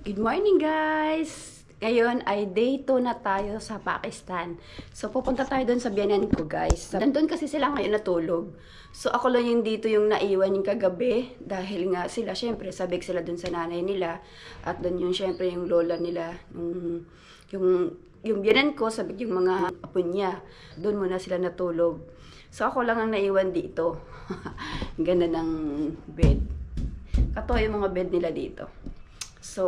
Good morning guys! Ngayon ay day 2 na tayo sa Pakistan. So pupunta tayo doon sa biyanan ko guys. Nandun kasi sila ngayon natulog. So ako lang yung dito yung naiwan yung kagabi. Dahil nga sila syempre sabik sila doon sa nanay nila. At doon yung syempre yung lola nila. Yung biyanan ko sabik yung mga apo niya. Doon muna sila natulog. So ako lang ang naiwan dito. Ang ganda ng bed. Kato yung mga bed nila dito. So,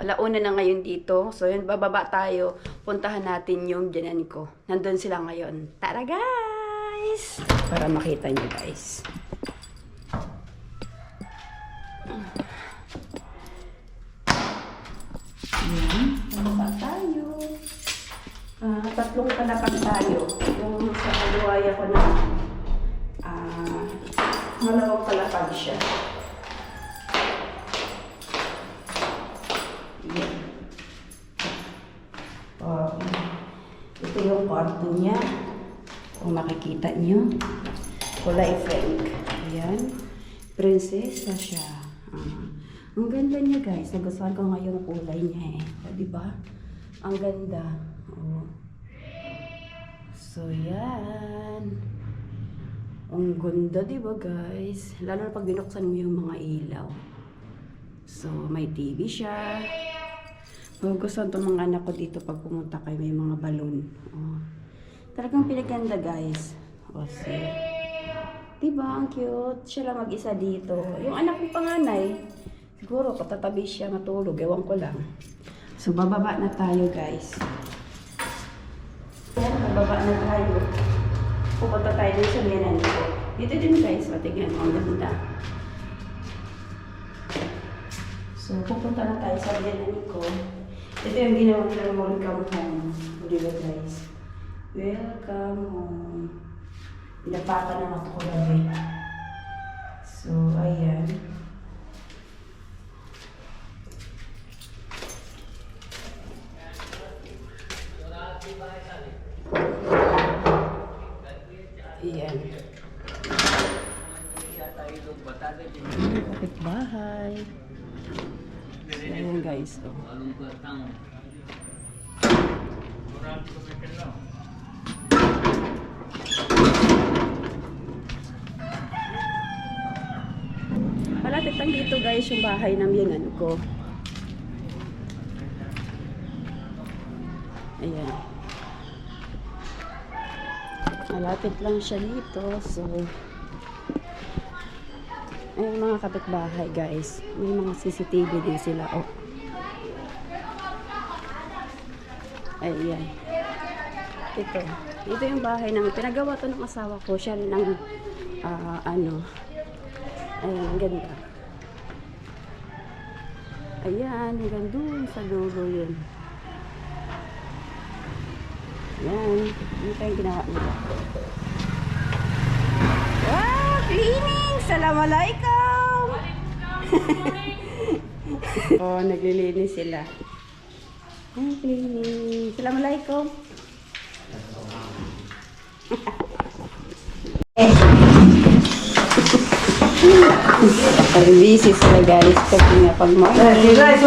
alauna na ngayon dito. So, yun, bababa tayo. Puntahan natin yung biyanan ko. Nandun sila ngayon. Tara, guys! Para makita nyo, guys. Yan, bababa tayo. Tatlong palapag tayo. Yung sa kaluwaya ko na malawang palapag siya. Ito yung kwarto niya. Kung makikita niyo. Kulay frank. Ayan. Prinsesa siya. Ang ganda niya guys. Nagustuhan ko nga yung kulay niya eh. Diba? Ang ganda. Oh. So yan. Ang ganda diba guys? Lalo na pag binuksan mo yung mga ilaw. So may TV siya. Gusto itong mga anak ko dito pag pumunta kayo, may mga balon. Oh. Talagang pinaganda guys. O, see. Diba? Ang cute. Siya lang mag-isa dito. Yung anak ko panganay, siguro patatabi siya matulog. Ewan ko lang. So, bababa na tayo guys. Yan, bababa na tayo. Pupunta tayo din sa biyanan ko. Dito din guys, matigyan mo. Ang ganda. So, pupunta na tayo sa biyanan ko. Ito yung ginawa nilang welcome home. Diba guys? Welcome home. Pinapaka na ako gabi. So, ayan. Ayan. Kapitbahay. Ayan guys. Oh. Malapit lang dito guys yung bahay ng biyanan ko. Ayan. Malapit lang siya dito. So, ay mga kapitbahay guys, may mga CCTV din sila. Oh. Ayan. Ito yung bahay ng pinagawa to ng asawa ko. Siya rin ang ano. Ayan, ang ganda. Ayan, hanggang doon sa dulo yun. Ayan, ano tayong ginawa nila? Wow, cleaning! Assalamualaikum! Oh, naglilinis sila. Ayan, cleaning. Assalamualaikum! Busy sila guys kasi nga pag naglilinis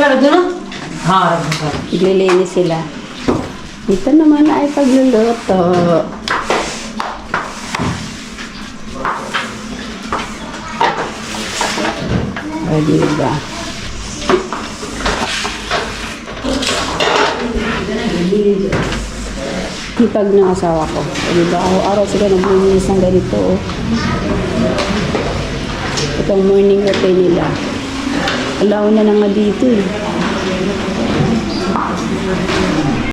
sila. Ito naman ay pagluluto. O diba? Hipag ng asawa ko. O diba? Araw-araw sila naglilinis ng ganito. Itong morning routine nila. Alaw na nga dito eh.